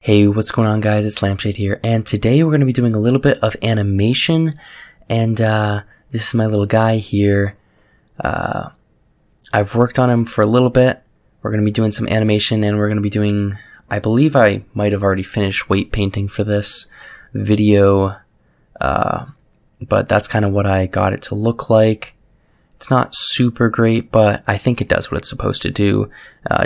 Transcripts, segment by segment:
Hey, what's going on, guys? It's Lampshade here, and today we're going to be doing a little bit of animation, and this is my little guy here. I've worked on him for a little bit. We're going to be doing some animation, and we're going to be doing, I believe I might have already finished weight painting for this video, but that's kind of what I got it to look like. It's not super great, but I think it does what it's supposed to do.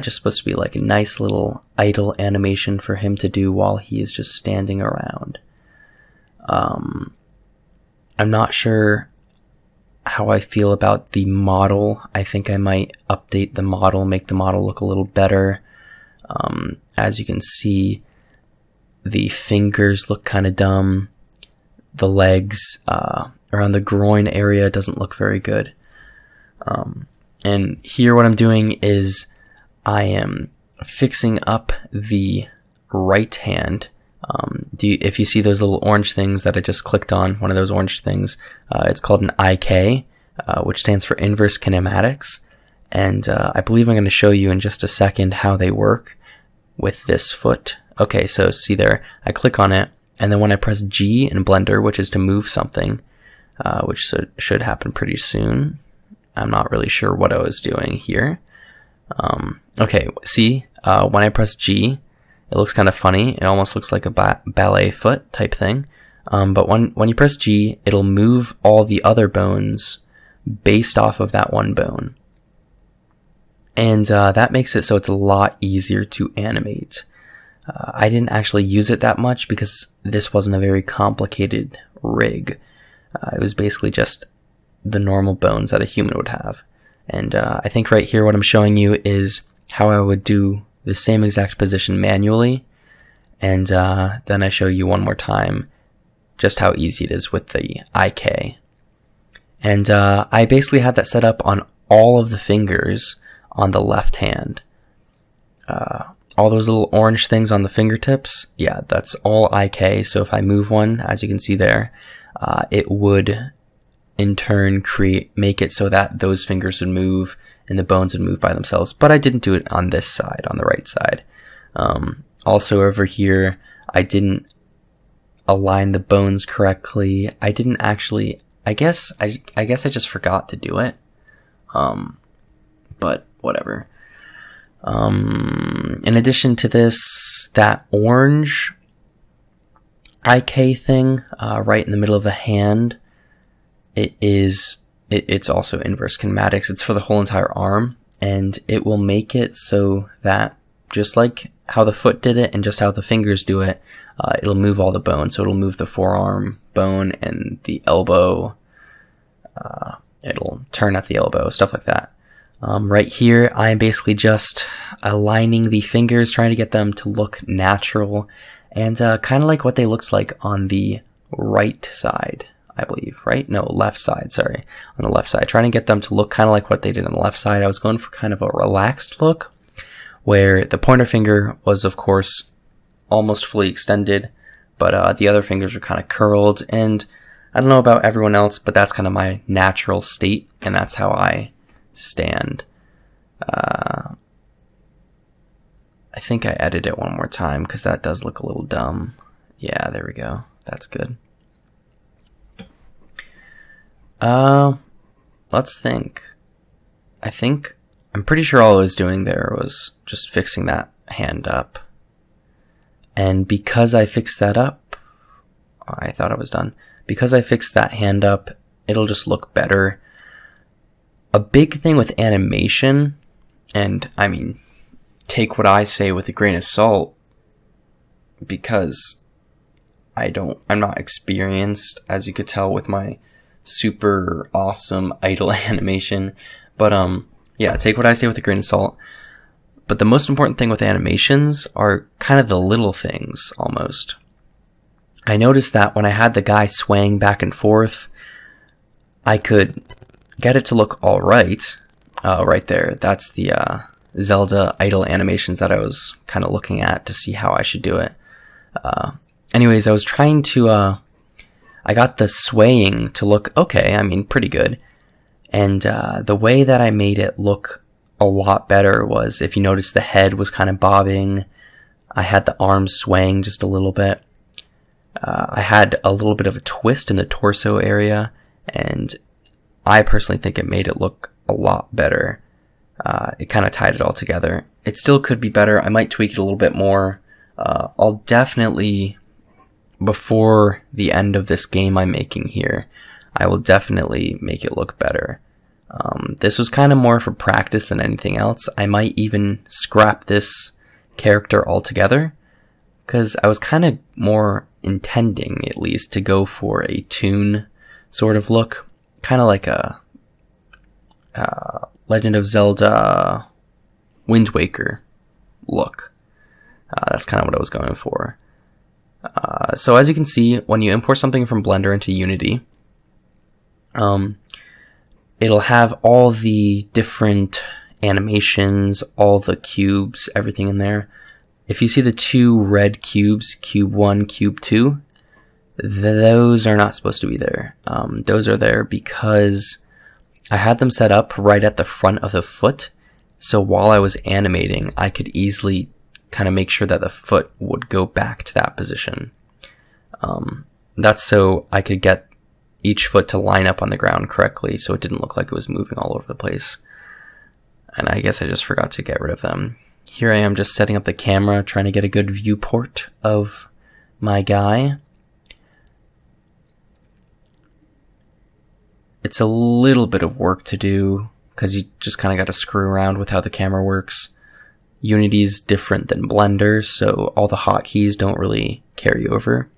Just supposed to be like a nice little idle animation for him to do while he is just standing around. I'm not sure how I feel about the model. I think I might update the model, make the model look a little better. As you can see, the fingers look kind of dumb. The legs around the groin area doesn't look very good. And here what I'm doing is I am fixing up the right hand. If you see those little orange things that I just clicked on, one of those orange things, it's called an IK, which stands for inverse kinematics. And I believe I'm going to show you in just a second how they work with this foot. Okay, so see there, I click on it, and then when I press G in Blender, which is to move something, which should happen pretty soon. I'm not really sure what I was doing here. Okay, see, when I press G, it looks kind of funny. It almost looks like a ballet foot type thing. But when you press G, it'll move all the other bones based off of that one bone. And that makes it so it's a lot easier to animate. I didn't actually use it that much because this wasn't a very complicated rig. It was basically just the normal bones that a human would have. And I think right here what I'm showing you is how I would do the same exact position manually, and then I show you one more time just how easy it is with the IK. And I basically had that set up on all of the fingers on the left hand. All those little orange things on the fingertips, yeah, that's all IK. So if I move one, as you can see there, it would in turn make it so that those fingers would move and the bones would move by themselves. But I didn't do it on this side, on the right side. Also over here, I didn't align the bones correctly. I didn't actually, I guess I just forgot to do it. But whatever. In addition to this, that orange IK thing right in the middle of the hand, it's also inverse kinematics. It's for the whole entire arm, and it will make it so that just like how the foot did it and just how the fingers do it, it'll move all the bones. So it'll move the forearm bone and the elbow. It'll turn at the elbow, stuff like that. Right here, I'm basically just aligning the fingers, trying to get them to look natural, and kind of like what they looked like on the right side. I believe, right? No, left side, sorry. On the left side. Trying to get them to look kind of like what they did on the left side. I was going for kind of a relaxed look, where the pointer finger was, of course, almost fully extended, but the other fingers were kind of curled, and I don't know about everyone else, but that's kind of my natural state, and that's how I stand. I think I edited it one more time, because that does look a little dumb. Yeah, there we go. That's good. Let's think. I'm pretty sure all I was doing there was just fixing that hand up. And because I fixed that up, I thought I was done. Because I fixed that hand up, it'll just look better. A big thing with animation, and I mean, take what I say with a grain of salt, because I'm not experienced, as you could tell with my super awesome idle animation, but yeah, take what I say with a grain of salt. But the most important thing with animations are kind of the little things, almost. I noticed that when I had the guy swaying back and forth, I could get it to look alright. Right there, that's the Zelda idle animations that I was kind of looking at to see how I should do it. Anyways, I was trying to I got the swaying to look okay, I mean, pretty good. And the way that I made it look a lot better was, if you notice, the head was kind of bobbing. I had the arms swaying just a little bit. I had a little bit of a twist in the torso area, and I personally think it made it look a lot better. It kind of tied it all together. It still could be better. I might tweak it a little bit more. I'll definitely, before the end of this game I'm making here, I will definitely make it look better. This was kind of more for practice than anything else. I might even scrap this character altogether, because I was kind of more intending, at least, to go for a Toon sort of look, kind of like a Legend of Zelda Wind Waker look. That's kind of what I was going for. So as you can see, when you import something from Blender into Unity, it'll have all the different animations, all the cubes, everything in there. If you see the two red cubes, cube 1, cube 2, those are not supposed to be there. Those are there because I had them set up right at the front of the foot, so while I was animating, I could easily kind of make sure that the foot would go back to that position. That's so I could get each foot to line up on the ground correctly, so it didn't look like it was moving all over the place. And I guess I just forgot to get rid of them. Here I am just setting up the camera, trying to get a good viewport of my guy. It's a little bit of work to do, because you just kind of got to screw around with how the camera works. Unity's different than Blender, so all the hotkeys don't really carry over.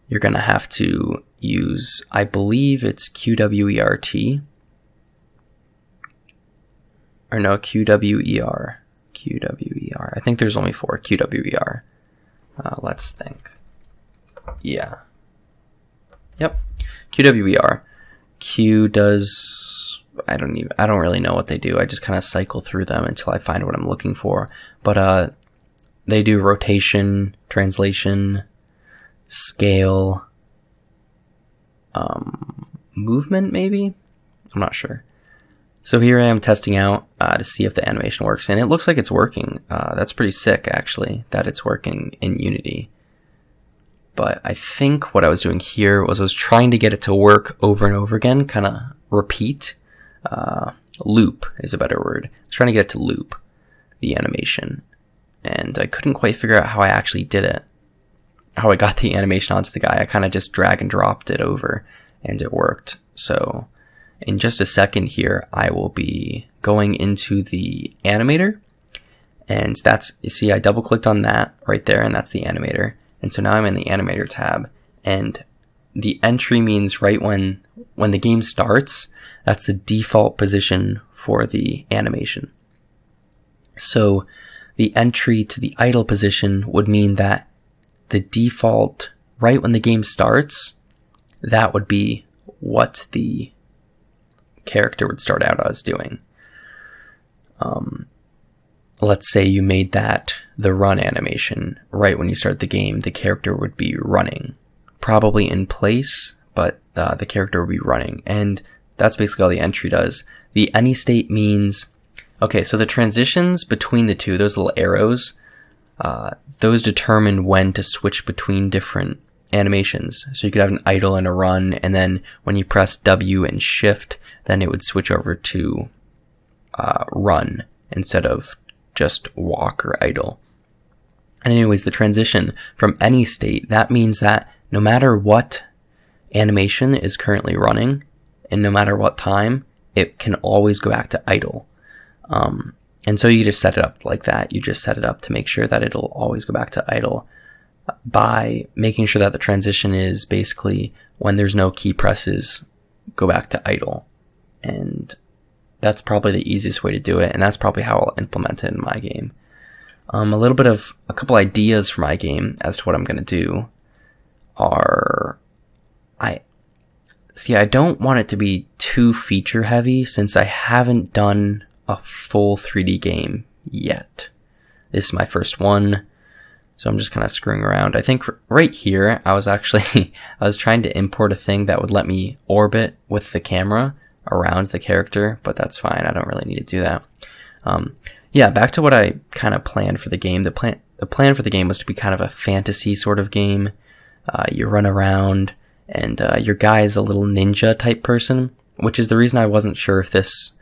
You're going to have to use, I believe it's QWERT. Or no, QWER. QWER. I think there's only 4. QWER. Let's think. Yeah. Yep. QWER. Q does, I don't really know what they do. I just kind of cycle through them until I find what I'm looking for. But they do rotation, translation, scale, movement maybe? I'm not sure. So here I am testing out to see if the animation works, and it looks like it's working. That's pretty sick, actually, that it's working in Unity. But I think what I was doing here was I was trying to get it to work over and over again, kind of repeat. Loop is a better word. I was trying to get it to loop the animation, and I couldn't quite figure out how I actually did it. How I got the animation onto the guy. I kind of just drag and dropped it over, and it worked. So in just a second here, I will be going into the animator, and that's, you see, I double clicked on that right there, and that's the animator. And so now I'm in the animator tab, and the entry means right when the game starts, that's the default position for the animation. So the entry to the idle position would mean that the default, right when the game starts, that would be what the character would start out as doing. Let's say you made that the run animation. Right when you start the game, the character would be running. Probably in place, but the character would be running. And that's basically all the entry does. The any state means, okay, so the transitions between the two, those little arrows, those determine when to switch between different animations. So you could have an idle and a run, and then when you press W and shift, then it would switch over to run instead of just walk or idle. And anyways, the transition from any state, that means that no matter what animation is currently running, and no matter what time, it can always go back to idle. And so you just set it up like that. You just set it up to make sure that it'll always go back to idle by making sure that the transition is basically when there's no key presses, go back to idle. And that's probably the easiest way to do it, and that's probably how I'll implement it in my game. A couple ideas for my game as to what I'm going to do are, I don't want it to be too feature heavy since I haven't done a full 3D game yet. This is my first one, so I'm just kind of screwing around. I think right here, I was trying to import a thing that would let me orbit with the camera around the character, but that's fine. I don't really need to do that. Yeah, back to what I kind of planned for the game. The the plan for the game was to be kind of a fantasy sort of game. You run around, and your guy is a little ninja type person, which is the reason I wasn't sure if this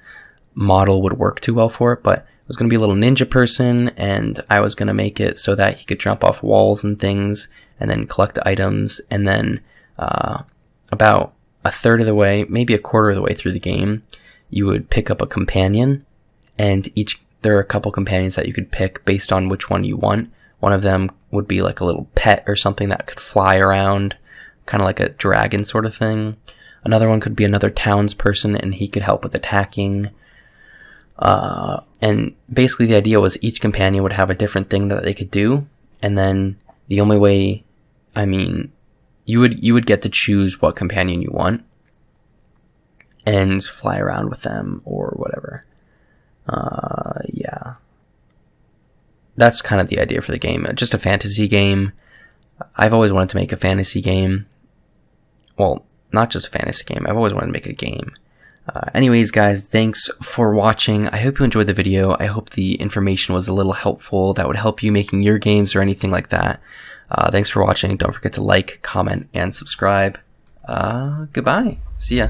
model would work too well for it, but it was going to be a little ninja person, and I was going to make it so that he could jump off walls and things, and then collect items, and then about a third of the way, maybe a quarter of the way through the game, you would pick up a companion, and there are a couple companions that you could pick based on which one you want. One of them would be like a little pet or something that could fly around, kind of like a dragon sort of thing. Another one could be another townsperson, and he could help with attacking. And basically the idea was each companion would have a different thing that they could do, and then the only way, you would get to choose what companion you want and fly around with them or whatever. Yeah. That's kind of the idea for the game. Just a fantasy game. I've always wanted to make a fantasy game. Well, not just a fantasy game. I've always wanted to make a game. Anyways, guys, thanks for watching. I hope you enjoyed the video. I hope the information was a little helpful that would help you making your games or anything like that. Thanks for watching. Don't forget to like, comment, and subscribe. Goodbye. See ya.